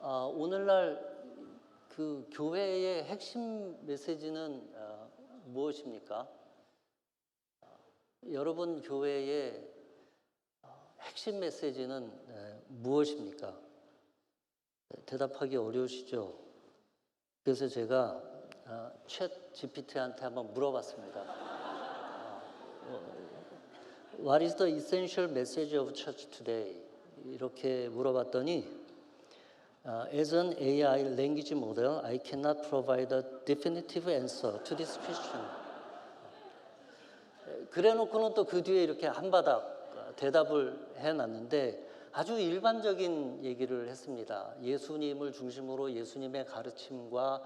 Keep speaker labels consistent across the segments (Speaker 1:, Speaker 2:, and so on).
Speaker 1: 오늘날 그 교회의 핵심 메시지는 무엇입니까? 여러분 교회의 핵심 메시지는 무엇입니까? 대답하기 어려우시죠? 그래서 제가 챗 GPT한테 한번 물어봤습니다. What is the essential message of church today? 이렇게 물어봤더니 As an AI language model, I cannot provide a definitive answer to this question. 그래놓고는 또 그 뒤에 이렇게 한바닥 대답을 해놨는데 아주 일반적인 얘기를 했습니다. 예수님을 중심으로 예수님의 가르침과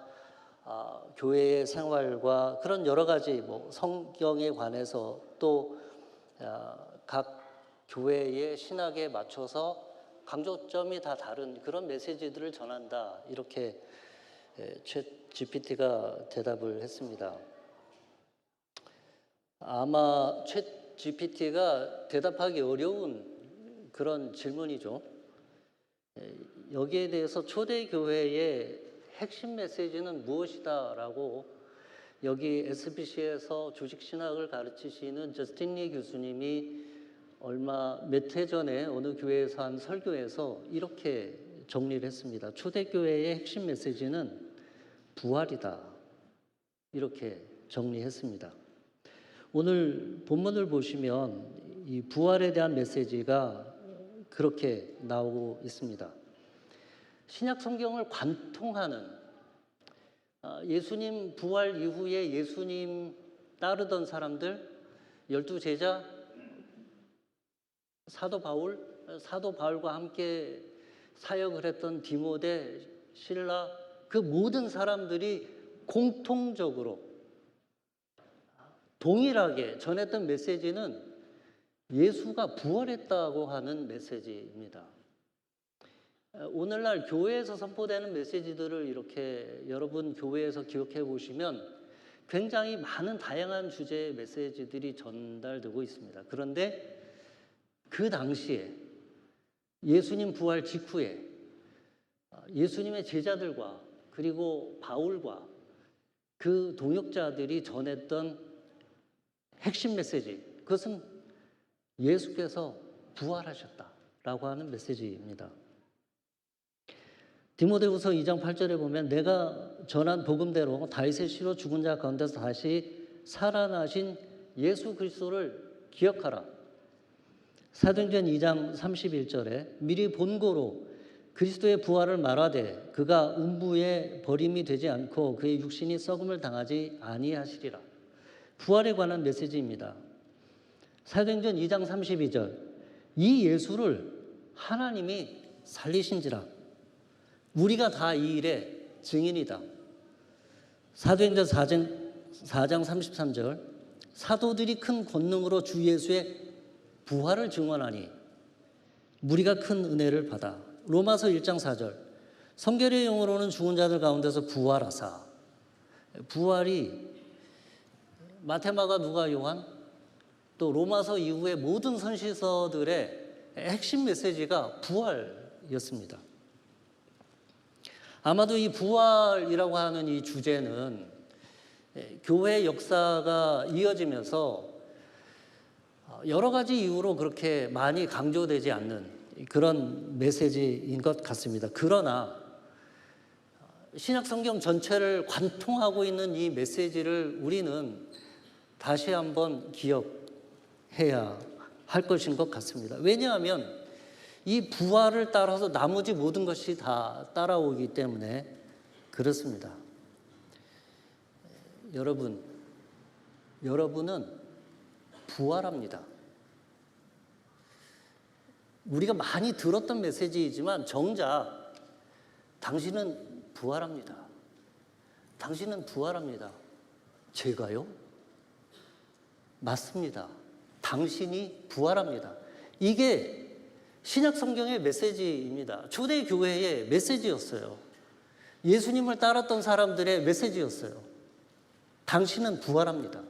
Speaker 1: 교회의 생활과 그런 여러 가지 성경에 관해서 또 각 교회의 신학에 맞춰서 강조점이 다 다른 그런 메시지들을 전한다. 이렇게 챗 GPT가 대답을 했습니다. 아마 챗 GPT가 대답하기 어려운 그런 질문이죠. 여기에 대해서 초대교회의 핵심 메시지는 무엇이다라고 여기 SBC에서 주식신학을 가르치시는 저스틴 리 교수님이 몇 해 전에 어느 교회에서 한 설교에서 이렇게 정리를 했습니다. 초대교회의 핵심 메시지는 부활이다. 이렇게 정리했습니다. 오늘 본문을 보시면 이 부활에 대한 메시지가 그렇게 나오고 있습니다. 신약 성경을 관통하는 예수님 부활 이후에 예수님 따르던 사람들, 12제자, 사도 바울과 함께 사역을 했던 디모데, 실라, 그 모든 사람들이 공통적으로 동일하게 전했던 메시지는 예수가 부활했다고 하는 메시지입니다. 오늘날 교회에서 선포되는 메시지들을 이렇게 여러분 교회에서 기억해 보시면 굉장히 많은 다양한 주제의 메시지들이 전달되고 있습니다. 그런데 그 당시에 예수님 부활 직후에 예수님의 제자들과 그리고 바울과 그 동역자들이 전했던 핵심 메시지, 그것은 예수께서 부활하셨다라고 하는 메시지입니다. 디모데후서 2장 8절에 보면 내가 전한 복음대로 다윗의 씨로 죽은 자 가운데서 다시 살아나신 예수 그리스도를 기억하라. 사도행전 2장 31절에 미리 본고로 그리스도의 부활을 말하되 그가 음부에 버림이 되지 않고 그의 육신이 썩음을 당하지 아니하시리라. 부활에 관한 메시지입니다. 사도행전 2장 32절 이 예수를 하나님이 살리신지라 우리가 다 이 일의 증인이다. 사도행전 4장 33절 사도들이 큰 권능으로 주 예수의 부활을 증언하니 우리가 큰 은혜를 받아. 로마서 1장 4절 성결의 영으로는 죽은 자들 가운데서 부활하사. 부활이 마테마가, 누가, 요한 또 로마서 이후의 모든 선지서들의 핵심 메시지가 부활이었습니다. 아마도 이 부활이라고 하는 이 주제는 교회 역사가 이어지면서 여러 가지 이유로 그렇게 많이 강조되지 않는 그런 메시지인 것 같습니다. 그러나 신약 성경 전체를 관통하고 있는 이 메시지를 우리는 다시 한번 기억해야 할 것인 것 같습니다. 왜냐하면 이 부활을 따라서 나머지 모든 것이 다 따라오기 때문에 그렇습니다. 여러분은 부활합니다. 우리가 많이 들었던 메시지이지만 정작 당신은 부활합니다. 당신은 부활합니다. 제가요? 맞습니다. 당신이 부활합니다. 이게 신약 성경의 메시지입니다. 초대교회의 메시지였어요. 예수님을 따랐던 사람들의 메시지였어요. 당신은 부활합니다.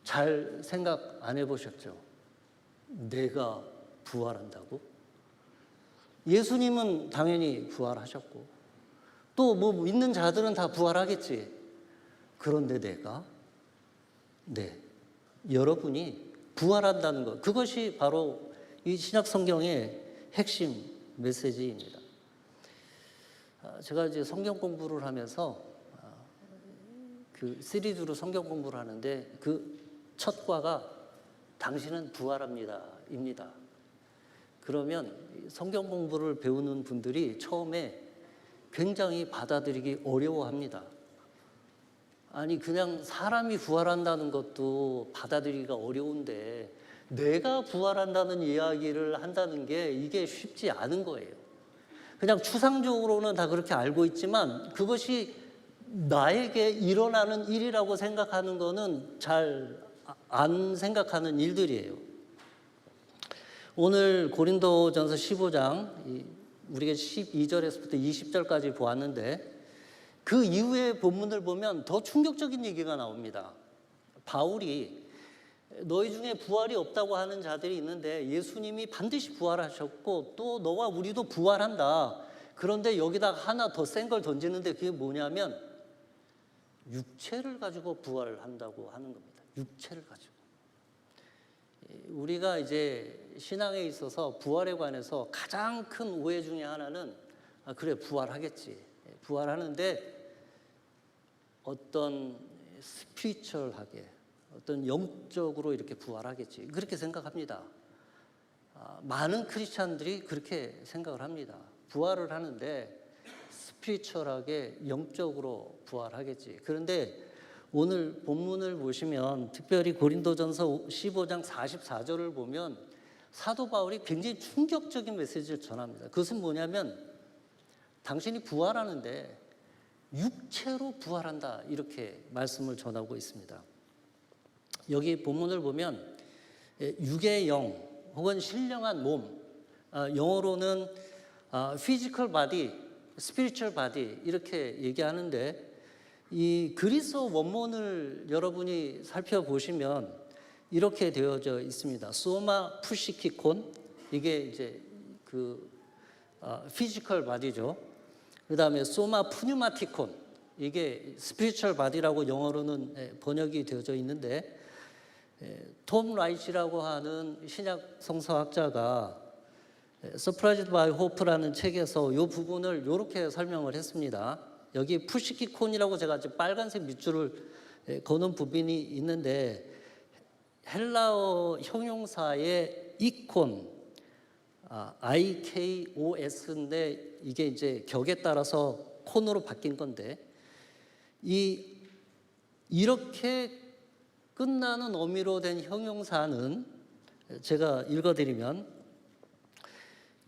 Speaker 1: 잘 생각 안 해보셨죠? 내가 부활한다고? 예수님은 당연히 부활하셨고 또 뭐 믿는 자들은 다 부활하겠지. 그런데 내가 여러분이 부활한다는 것, 그것이 바로 이 신약 성경의 핵심 메시지입니다. 제가 이제 성경 공부를 하면서 그 시리즈로 성경 공부를 하는데 그 첫 과가 당신은 부활합니다입니다. 그러면 성경 공부를 배우는 분들이 처음에 굉장히 받아들이기 어려워합니다. 아니 그냥 사람이 부활한다는 것도 받아들이기가 어려운데 내가 부활한다는 이야기를 한다는 게 이게 쉽지 않은 거예요. 그냥 추상적으로는 다 그렇게 알고 있지만 그것이 나에게 일어나는 일이라고 생각하는 거는 잘 안 생각하는 일들이에요. 오늘 고린도전서 15장 우리가 12절에서부터 20절까지 보았는데 그 이후의 본문을 보면 더 충격적인 얘기가 나옵니다. 바울이 너희 중에 부활이 없다고 하는 자들이 있는데 예수님이 반드시 부활하셨고 또 너와 우리도 부활한다. 그런데 여기다가 하나 더 센 걸 던지는데 그게 뭐냐면 육체를 가지고 부활을 한다고 하는 겁니다. 육체를 가지고. 우리가 이제 신앙에 있어서 부활에 관해서 가장 큰 오해 중에 하나는 그래 부활하겠지. 부활하는데 어떤 스피리추얼하게 어떤 영적으로 이렇게 부활하겠지. 그렇게 생각합니다. 많은 크리스찬들이 그렇게 생각을 합니다. 부활을 하는데 스피리추얼하게 영적으로 부활하겠지. 그런데 오늘 본문을 보시면 특별히 고린도전서 15장 44절을 보면 사도 바울이 굉장히 충격적인 메시지를 전합니다. 그것은 뭐냐면 당신이 부활하는데 육체로 부활한다 이렇게 말씀을 전하고 있습니다. 여기 본문을 보면 육의 영 혹은 신령한 몸, 영어로는 physical body, spiritual body 이렇게 얘기하는데 이 그리스어 원문을 여러분이 살펴보시면 이렇게 되어져 있습니다. 소마 푸시키콘 이게 이제 그 physical body죠. 그다음에 소마 푸뉴마티콘 이게 spiritual body라고 영어로는 번역이 되어져 있는데 톰 라이치라고 하는 신약 성서학자가 Surprised by Hope라는 책에서 이 부분을 이렇게 설명을 했습니다. 여기 푸시키콘이라고 제가 빨간색 밑줄을 거는 부분이 있는데 헬라어 형용사의 이콘, IKOS인데 이게 이제 격에 따라서 콘으로 바뀐 건데 이렇게 끝나는 어미로 된 형용사는 제가 읽어드리면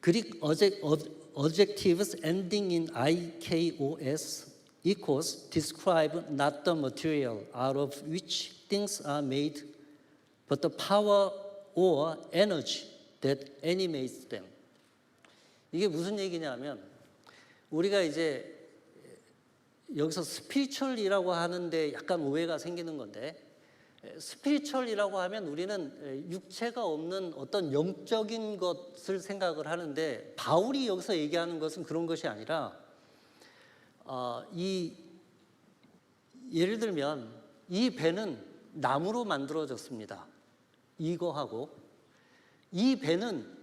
Speaker 1: Greek adjectives ending in IKOS equals describe not the material out of which things are made, but the power or energy that animates them. 이게 무슨 얘기냐면 우리가 이제 여기서 스피리추얼이라고 하는데 약간 오해가 생기는 건데 스피리추얼이라고 하면 우리는 육체가 없는 어떤 영적인 것을 생각을 하는데 바울이 여기서 얘기하는 것은 그런 것이 아니라 예를 들면 이 배는 나무로 만들어졌습니다. 이거하고 이 배는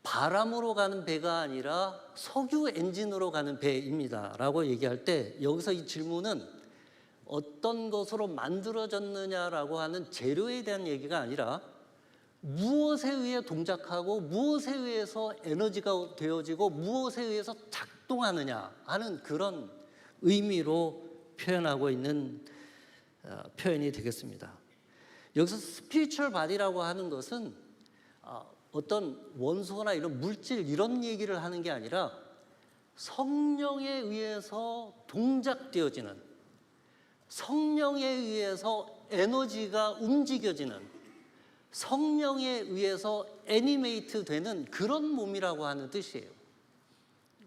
Speaker 1: 바람으로 가는 배가 아니라 석유 엔진으로 가는 배입니다 라고 얘기할 때 여기서 이 질문은 어떤 것으로 만들어졌느냐라고 하는 재료에 대한 얘기가 아니라 무엇에 의해 동작하고 무엇에 의해서 에너지가 되어지고 무엇에 의해서 작동하느냐 하는 그런 의미로 표현하고 있는 표현이 되겠습니다. 여기서 스피리추얼 바디라고 하는 것은 어떤 원소나 이런 물질 이런 얘기를 하는 게 아니라 성령에 의해서 동작되어지는 성령에 의해서 에너지가 움직여지는 성령에 의해서 애니메이트 되는 그런 몸이라고 하는 뜻이에요.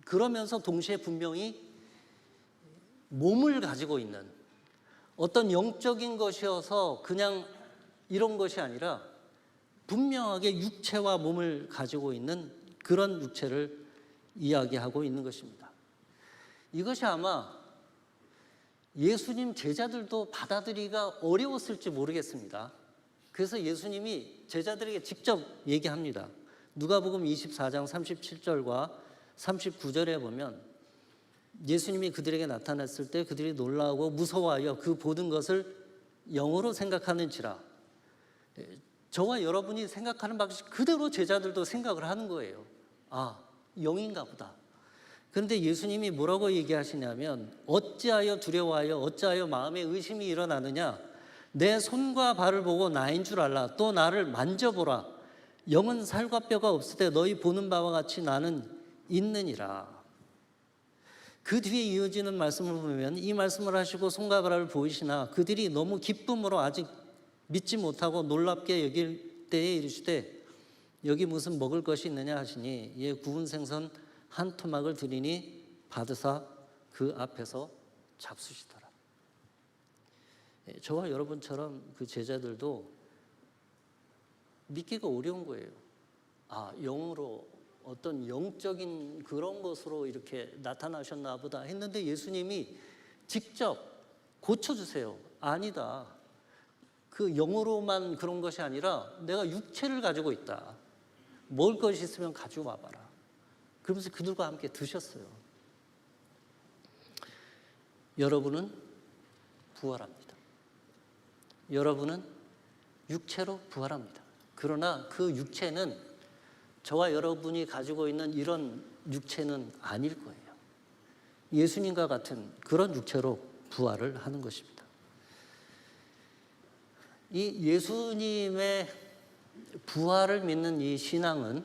Speaker 1: 그러면서 동시에 분명히 몸을 가지고 있는 어떤 영적인 것이어서 그냥 이런 것이 아니라 분명하게 육체와 몸을 가지고 있는 그런 육체를 이야기하고 있는 것입니다. 이것이 아마 예수님 제자들도 받아들이기가 어려웠을지 모르겠습니다. 그래서 예수님이 제자들에게 직접 얘기합니다. 누가복음 24장 37절과 39절에 보면 예수님이 그들에게 나타났을 때 그들이 놀라고 무서워하여 그 모든 것을 영으로 생각하는지라. 저와 여러분이 생각하는 방식 그대로 제자들도 생각을 하는 거예요. 아, 영인가 보다. 그런데 예수님이 뭐라고 얘기하시냐면 어찌하여 두려워하여 어찌하여 마음에 의심이 일어나느냐. 내 손과 발을 보고 나인 줄 알라. 또 나를 만져보라. 영은 살과 뼈가 없을 때 너희 보는 바와 같이 나는 있느니라. 그 뒤에 이어지는 말씀을 보면 이 말씀을 하시고 손과 발을 보이시나 그들이 너무 기쁨으로 아직 믿지 못하고 놀랍게 여길 때에 이르시되 여기 무슨 먹을 것이 있느냐 하시니 이에 구운 생선 한 토막을 드리니 받으사 그 앞에서 잡수시더라. 저와 여러분처럼 그 제자들도 믿기가 어려운 거예요. 아, 영으로 어떤 영적인 그런 것으로 이렇게 나타나셨나 보다 했는데 예수님이 직접 고쳐주세요. 아니다. 그 영으로만 그런 것이 아니라 내가 육체를 가지고 있다. 먹을 것이 있으면 가지고 와봐라. 그러면서 그들과 함께 드셨어요. 여러분은 부활합니다. 여러분은 육체로 부활합니다. 그러나 그 육체는 저와 여러분이 가지고 있는 이런 육체는 아닐 거예요. 예수님과 같은 그런 육체로 부활을 하는 것입니다. 이 예수님의 부활을 믿는 이 신앙은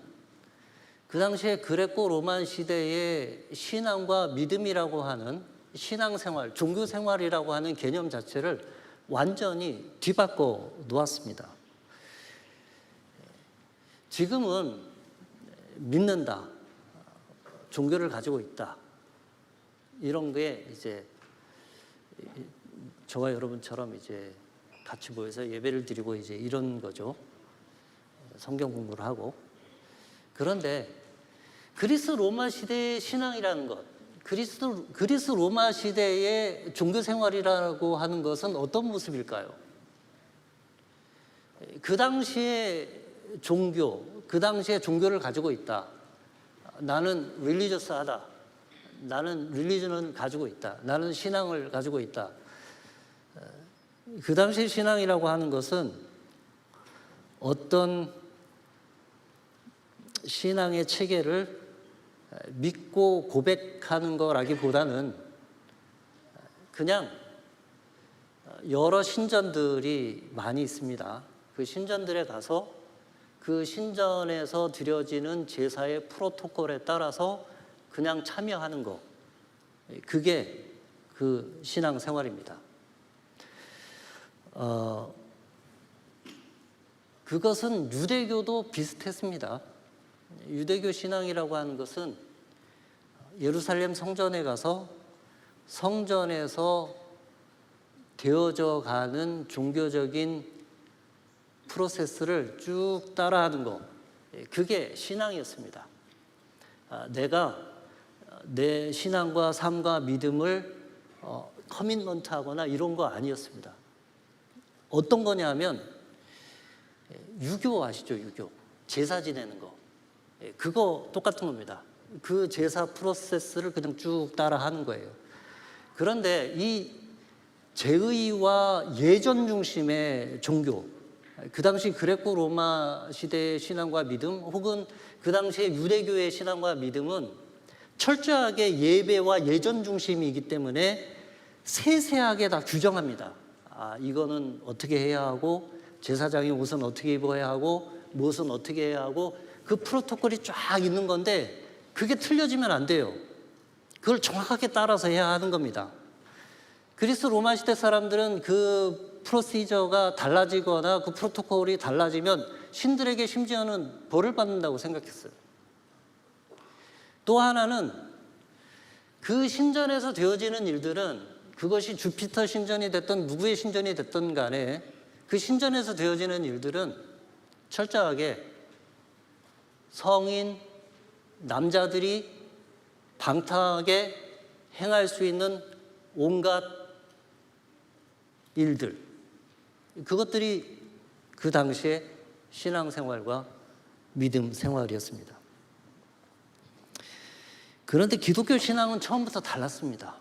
Speaker 1: 그 당시에 그레코 로만 시대의 신앙과 믿음이라고 하는 신앙생활, 종교생활이라고 하는 개념 자체를 완전히 뒤바꿔 놓았습니다. 지금은 믿는다, 종교를 가지고 있다, 이런 게 이제 저와 여러분처럼 이제 같이 모여서 예배를 드리고 이제 이런 거죠. 성경 공부를 하고. 그런데 그리스 로마 시대의 신앙이라는 것, 그리스 로마 시대의 종교 생활이라고 하는 것은 어떤 모습일까요? 그 당시에 종교, 그 당시에 종교를 가지고 있다. 나는 릴리저스하다. 나는 릴리전을 가지고 있다. 나는 신앙을 가지고 있다. 그 당시 신앙이라고 하는 것은 어떤 신앙의 체계를 믿고 고백하는 거라기보다는 그냥 여러 신전들이 많이 있습니다. 그 신전들에 가서 그 신전에서 드려지는 제사의 프로토콜에 따라서 그냥 참여하는 거, 그게 그 신앙 생활입니다. 그것은 유대교도 비슷했습니다. 유대교 신앙이라고 하는 것은 예루살렘 성전에 가서 성전에서 되어져 가는 종교적인 프로세스를 쭉 따라하는 것, 그게 신앙이었습니다. 내가 내 신앙과 삶과 믿음을 커밋먼트하거나 이런 거 아니었습니다. 어떤 거냐면 유교 아시죠? 유교. 제사 지내는 거. 그거 똑같은 겁니다. 그 제사 프로세스를 그냥 쭉 따라하는 거예요. 그런데 이 제의와 예전 중심의 종교, 그 당시 그레코 로마 시대의 신앙과 믿음 혹은 그 당시의 유대교의 신앙과 믿음은 철저하게 예배와 예전 중심이기 때문에 세세하게 다 규정합니다. 이거는 어떻게 해야 하고, 제사장이 옷은 어떻게 입어야 하고, 무엇은 어떻게 해야 하고, 그 프로토콜이 쫙 있는 건데 그게 틀려지면 안 돼요. 그걸 정확하게 따라서 해야 하는 겁니다. 그리스 로마 시대 사람들은 그 프로시저가 달라지거나 그 프로토콜이 달라지면 신들에게 심지어는 벌을 받는다고 생각했어요. 또 하나는 그 신전에서 되어지는 일들은 그것이 주피터 신전이 됐든 누구의 신전이 됐든 간에 그 신전에서 되어지는 일들은 철저하게 성인 남자들이 방탕하게 행할 수 있는 온갖 일들, 그것들이 그 당시에 신앙생활과 믿음 생활이었습니다. 그런데 기독교 신앙은 처음부터 달랐습니다.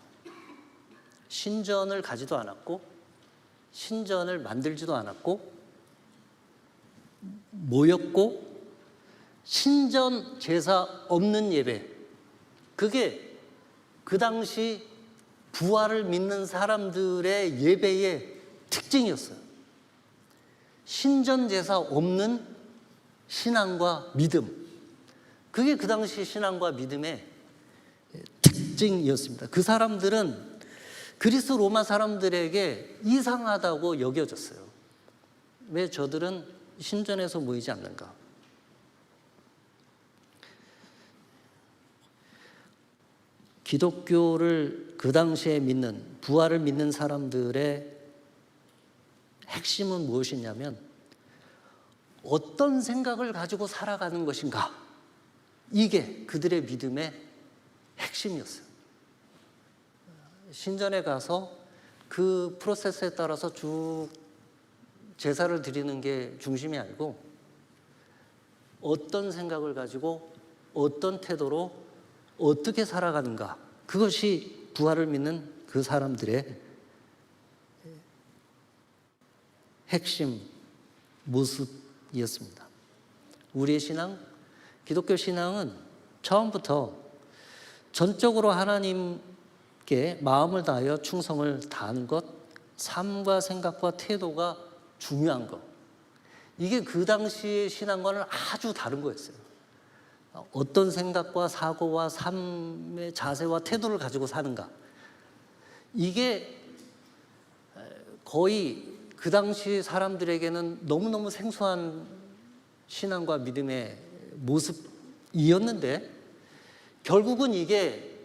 Speaker 1: 신전을 가지도 않았고 신전을 만들지도 않았고 모였고 신전 제사 없는 예배, 그게 그 당시 부활을 믿는 사람들의 예배의 특징이었어요. 신전 제사 없는 신앙과 믿음, 그게 그 당시 신앙과 믿음의 특징이었습니다. 그 사람들은 그리스 로마 사람들에게 이상하다고 여겨졌어요. 왜 저들은 신전에서 모이지 않는가? 기독교를 그 당시에 믿는, 부활을 믿는 사람들의 핵심은 무엇이냐면 어떤 생각을 가지고 살아가는 것인가, 이게 그들의 믿음의 핵심이었어요. 신전에 가서 그 프로세스에 따라서 쭉 제사를 드리는 게 중심이 아니고 어떤 생각을 가지고 어떤 태도로 어떻게 살아가는가, 그것이 부활을 믿는 그 사람들의 핵심 모습이었습니다. 우리의 신앙, 기독교 신앙은 처음부터 전적으로 하나님께 마음을 다하여 충성을 다하는 것, 삶과 생각과 태도가 중요한 것, 이게 그 당시의 신앙과는 아주 다른 거였어요. 어떤 생각과 사고와 삶의 자세와 태도를 가지고 사는가, 이게 거의 그 당시 사람들에게는 너무너무 생소한 신앙과 믿음의 모습이었는데, 결국은 이게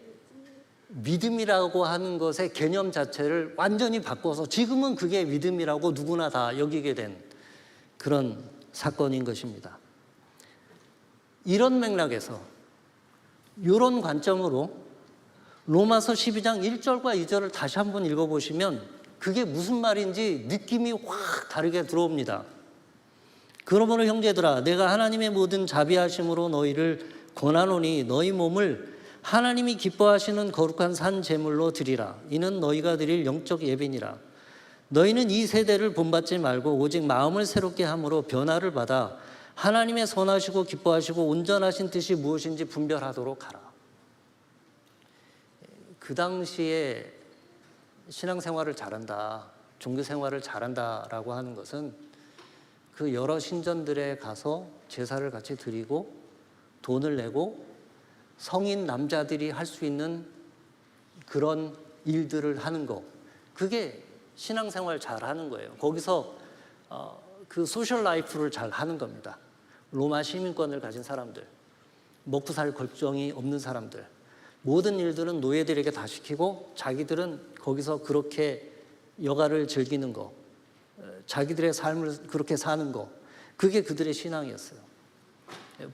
Speaker 1: 믿음이라고 하는 것의 개념 자체를 완전히 바꿔서 지금은 그게 믿음이라고 누구나 다 여기게 된 그런 사건인 것입니다. 이런 맥락에서, 이런 관점으로 로마서 12장 1절과 2절을 다시 한번 읽어보시면 그게 무슨 말인지 느낌이 확 다르게 들어옵니다. 그러므로 형제들아, 내가 하나님의 모든 자비하심으로 너희를 권하노니 너희 몸을 하나님이 기뻐하시는 거룩한 산 제물로 드리라. 이는 너희가 드릴 영적 예배니라. 너희는 이 세대를 본받지 말고 오직 마음을 새롭게 함으로 변화를 받아 하나님의 선하시고 기뻐하시고 온전하신 뜻이 무엇인지 분별하도록 하라. 그 당시에 신앙생활을 잘한다, 종교생활을 잘한다라고 하는 것은 그 여러 신전들에 가서 제사를 같이 드리고 돈을 내고 성인 남자들이 할 수 있는 그런 일들을 하는 거, 그게 신앙생활 잘하는 거예요. 거기서 그 소셜 라이프를 잘 하는 겁니다. 로마 시민권을 가진 사람들, 먹고 살 걱정이 없는 사람들, 모든 일들은 노예들에게 다 시키고 자기들은 거기서 그렇게 여가를 즐기는 거, 자기들의 삶을 그렇게 사는 거, 그게 그들의 신앙이었어요.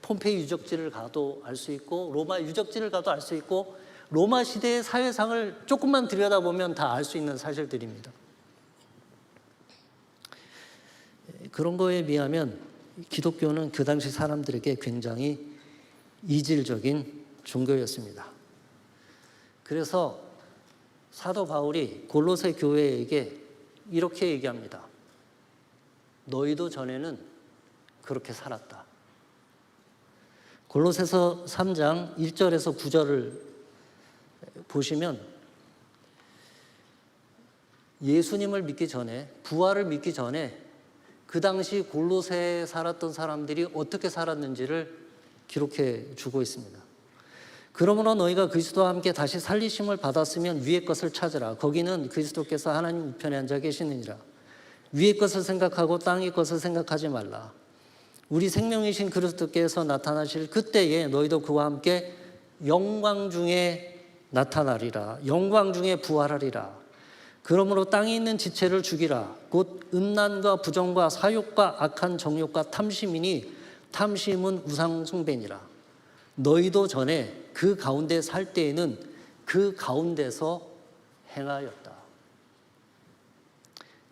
Speaker 1: 폼페이 유적지를 가도 알 수 있고 로마 유적지를 가도 알 수 있고 로마 시대의 사회상을 조금만 들여다보면 다 알 수 있는 사실들입니다. 그런 거에 비하면 기독교는 그 당시 사람들에게 굉장히 이질적인 종교였습니다. 그래서 사도 바울이 골로새 교회에게 이렇게 얘기합니다. 너희도 전에는 그렇게 살았다. 골로새서 3장 1절에서 9절을 보시면 예수님을 믿기 전에, 부활을 믿기 전에 그 당시 골로새에 살았던 사람들이 어떻게 살았는지를 기록해 주고 있습니다. 그러므로 너희가 그리스도와 함께 다시 살리심을 받았으면 위의 것을 찾으라. 거기는 그리스도께서 하나님 우편에 앉아 계시느니라. 위의 것을 생각하고 땅의 것을 생각하지 말라. 우리 생명이신 그리스도께서 나타나실 그때에 너희도 그와 함께 영광 중에 나타나리라. 영광 중에 부활하리라. 그러므로 땅에 있는 지체를 죽이라. 곧 음란과 부정과 사욕과 악한 정욕과 탐심이니 탐심은 우상 숭배니라. 너희도 전에 그 가운데 살 때에는 그 가운데서 행하였다.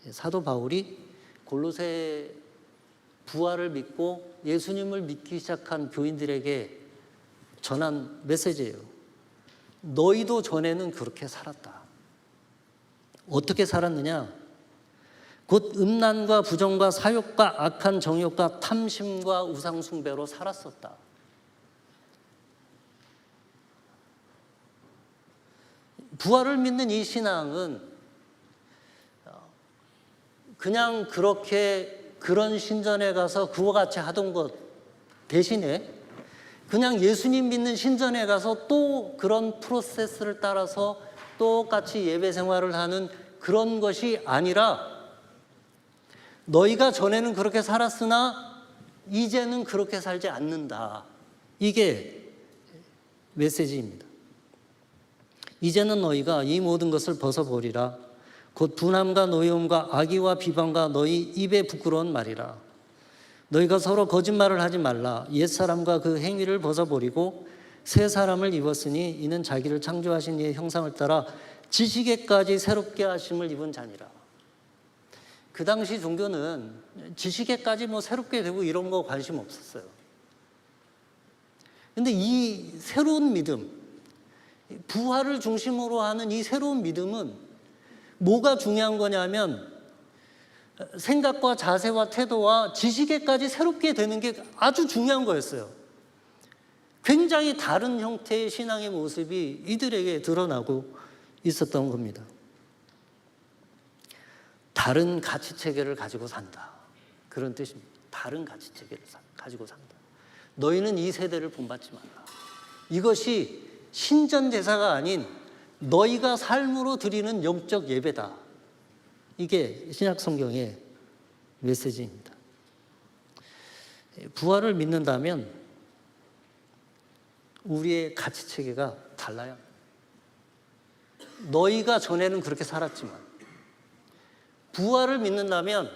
Speaker 1: 사도 바울이 골로새 부활을 믿고 예수님을 믿기 시작한 교인들에게 전한 메시지예요. 너희도 전에는 그렇게 살았다. 어떻게 살았느냐? 곧 음란과 부정과 사욕과 악한 정욕과 탐심과 우상 숭배로 살았었다. 부활을 믿는 이 신앙은 그냥 그렇게 그런 신전에 가서 그와 같이 하던 것 대신에 그냥 예수님 믿는 신전에 가서 또 그런 프로세스를 따라서 똑같이 예배 생활을 하는 그런 것이 아니라 너희가 전에는 그렇게 살았으나 이제는 그렇게 살지 않는다. 이게 메시지입니다. 이제는 너희가 이 모든 것을 벗어버리라. 곧 분함과 노여움과 악의와 비방과 너희 입에 부끄러운 말이라. 너희가 서로 거짓말을 하지 말라. 옛사람과 그 행위를 벗어버리고 새 사람을 입었으니 이는 자기를 창조하신 이의 형상을 따라 지식에까지 새롭게 하심을 입은 자니라. 그 당시 종교는 지식에까지 새롭게 되고 이런 거 관심 없었어요. 근데 이 새로운 믿음, 부활을 중심으로 하는 이 새로운 믿음은 뭐가 중요한 거냐면 생각과 자세와 태도와 지식에까지 새롭게 되는 게 아주 중요한 거였어요. 굉장히 다른 형태의 신앙의 모습이 이들에게 드러나고 있었던 겁니다. 다른 가치체계를 가지고 산다. 그런 뜻입니다. 다른 가치체계를 가지고 산다. 너희는 이 세대를 본받지 말라. 이것이 신전제사가 아닌 너희가 삶으로 드리는 영적 예배다. 이게 신약성경의 메시지입니다. 부활을 믿는다면 우리의 가치체계가 달라요. 너희가 전에는 그렇게 살았지만 부활을 믿는다면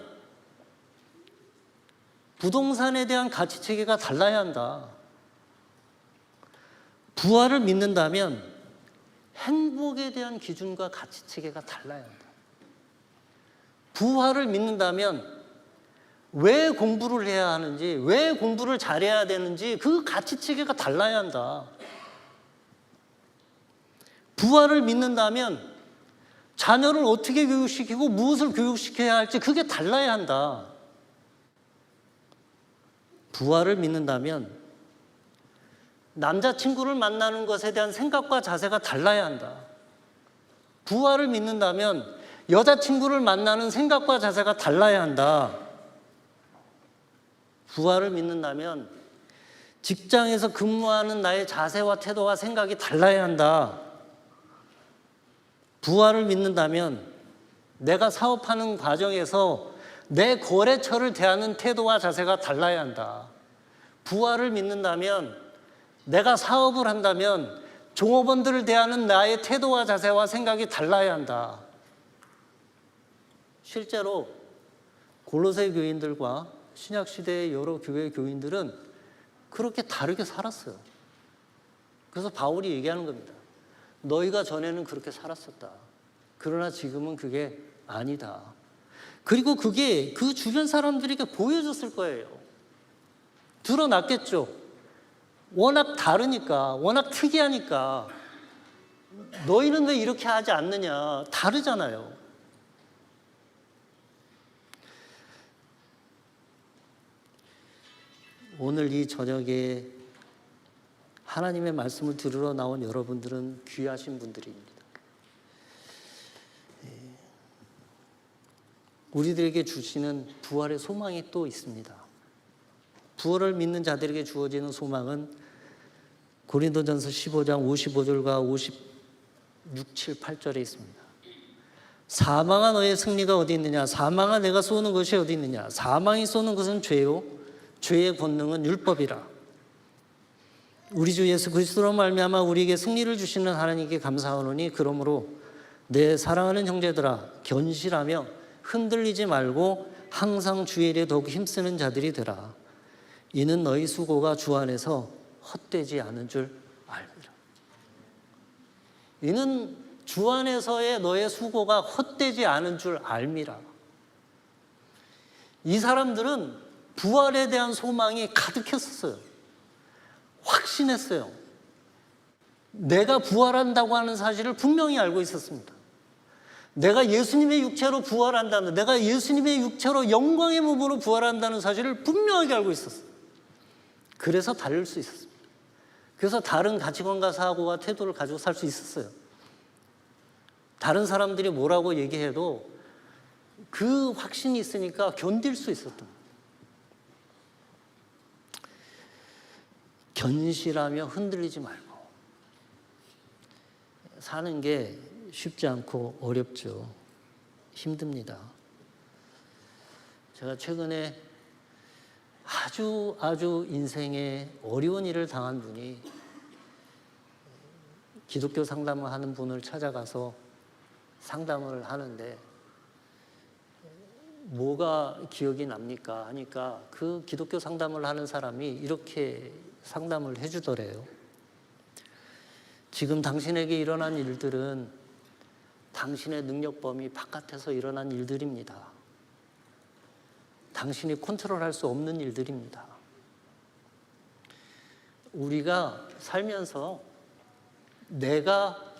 Speaker 1: 부동산에 대한 가치체계가 달라야 한다. 부활을 믿는다면 행복에 대한 기준과 가치체계가 달라야 한다. 부활을 믿는다면 왜 공부를 해야 하는지, 왜 공부를 잘해야 되는지 그 가치체계가 달라야 한다. 부활을 믿는다면 자녀를 어떻게 교육시키고 무엇을 교육시켜야 할지 그게 달라야 한다. 부활을 믿는다면 남자친구를 만나는 것에 대한 생각과 자세가 달라야 한다. 부활을 믿는다면 여자친구를 만나는 생각과 자세가 달라야 한다. 부활을 믿는다면 직장에서 근무하는 나의 자세와 태도와 생각이 달라야 한다. 부활을 믿는다면 내가 사업하는 과정에서 내 거래처를 대하는 태도와 자세가 달라야 한다. 부활을 믿는다면 내가 사업을 한다면 종업원들을 대하는 나의 태도와 자세와 생각이 달라야 한다. 실제로 골로새 교인들과 신약시대의 여러 교회 교인들은 그렇게 다르게 살았어요. 그래서 바울이 얘기하는 겁니다. 너희가 전에는 그렇게 살았었다. 그러나 지금은 그게 아니다. 그리고 그게 그 주변 사람들에게 보여졌을 거예요. 드러났겠죠. 워낙 다르니까, 워낙 특이하니까. 너희는 왜 이렇게 하지 않느냐. 다르잖아요. 오늘 이 저녁에 하나님의 말씀을 들으러 나온 여러분들은 귀하신 분들입니다. 우리들에게 주시는 부활의 소망이 또 있습니다. 부활을 믿는 자들에게 주어지는 소망은 고린도전서 15장 55절과 56, 7, 8절에 있습니다. 사망아 너의 승리가 어디 있느냐? 사망아 내가 쏘는 것이 어디 있느냐? 사망이 쏘는 것은 죄요 죄의 권능은 율법이라. 우리 주 예수 그리스도로 말미암아 우리에게 승리를 주시는 하나님께 감사하노니 그러므로 내 사랑하는 형제들아 견실하며 흔들리지 말고 항상 주의 일에 더욱 힘쓰는 자들이 되라. 이는 너희 수고가 주 안에서 헛되지 않은 줄 알리라. 이는 주 안에서의 너의 수고가 헛되지 않은 줄 알미라. 이 사람들은 부활에 대한 소망이 가득했었어요. 확신했어요. 내가 부활한다고 하는 사실을 분명히 알고 있었습니다. 내가 예수님의 육체로 부활한다는, 내가 예수님의 육체로 영광의 몸으로 부활한다는 사실을 분명하게 알고 있었어요. 그래서 달릴 수 있었습니다. 그래서 다른 가치관과 사고와 태도를 가지고 살 수 있었어요. 다른 사람들이 뭐라고 얘기해도 그 확신이 있으니까 견딜 수 있었던 거예요. 견실하며 흔들리지 말고. 사는 게 쉽지 않고 어렵죠. 힘듭니다. 제가 최근에 아주 인생에 어려운 일을 당한 분이 기독교 상담을 하는 분을 찾아가서 상담을 하는데 뭐가 기억이 납니까? 하니까 그 기독교 상담을 하는 사람이 이렇게 상담을 해주더래요. 지금 당신에게 일어난 일들은 당신의 능력 범위 바깥에서 일어난 일들입니다. 당신이 컨트롤할 수 없는 일들입니다. 우리가 살면서 내가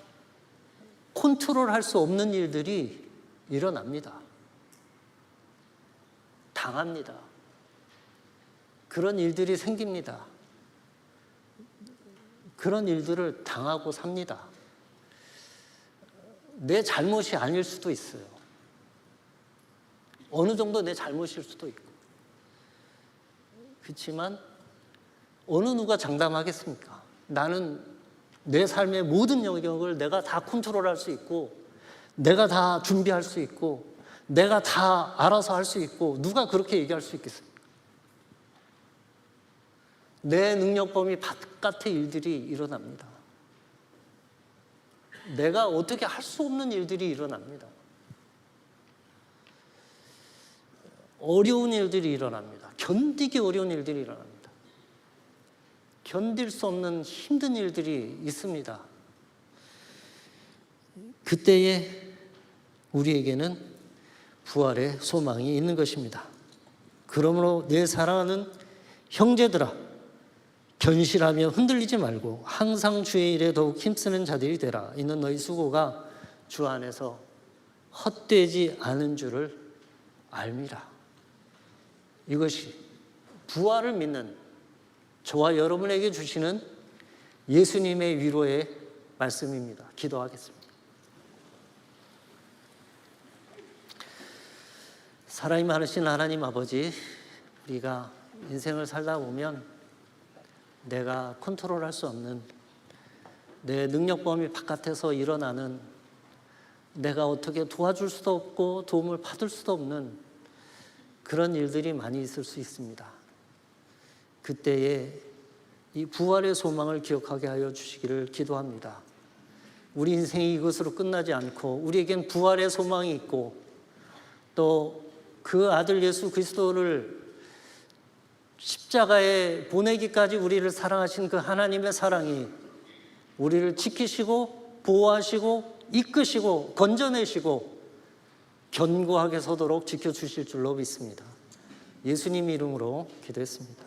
Speaker 1: 컨트롤할 수 없는 일들이 일어납니다. 당합니다. 그런 일들이 생깁니다. 그런 일들을 당하고 삽니다. 내 잘못이 아닐 수도 있어요. 어느 정도 내 잘못일 수도 있고. 그렇지만 어느 누가 장담하겠습니까? 나는 내 삶의 모든 영역을 내가 다 컨트롤할 수 있고, 내가 다 준비할 수 있고, 내가 다 알아서 할 수 있고, 누가 그렇게 얘기할 수 있겠습니까? 내 능력 범위 바깥의 일들이 일어납니다. 내가 어떻게 할 수 없는 일들이 일어납니다. 어려운 일들이 일어납니다. 견디기 어려운 일들이 일어납니다. 견딜 수 없는 힘든 일들이 있습니다. 그때에 우리에게는 부활의 소망이 있는 것입니다. 그러므로 내 사랑하는 형제들아 견실하며 흔들리지 말고 항상 주의 일에 더욱 힘쓰는 자들이 되라. 이는 너희 수고가 주 안에서 헛되지 않은 줄을 알미라. 이것이 부활을 믿는 저와 여러분에게 주시는 예수님의 위로의 말씀입니다. 기도하겠습니다. 사랑이 많으신 하나님 아버지, 우리가 인생을 살다 보면 내가 컨트롤할 수 없는, 내 능력 범위 바깥에서 일어나는, 내가 어떻게 도와줄 수도 없고 도움을 받을 수도 없는 그런 일들이 많이 있을 수 있습니다. 그때에 이 부활의 소망을 기억하게 하여 주시기를 기도합니다. 우리 인생이 이것으로 끝나지 않고 우리에겐 부활의 소망이 있고, 또 그 아들 예수 그리스도를 십자가에 보내기까지 우리를 사랑하신 그 하나님의 사랑이 우리를 지키시고 보호하시고 이끄시고 건져내시고 견고하게 서도록 지켜주실 줄로 믿습니다. 예수님 이름으로 기도했습니다.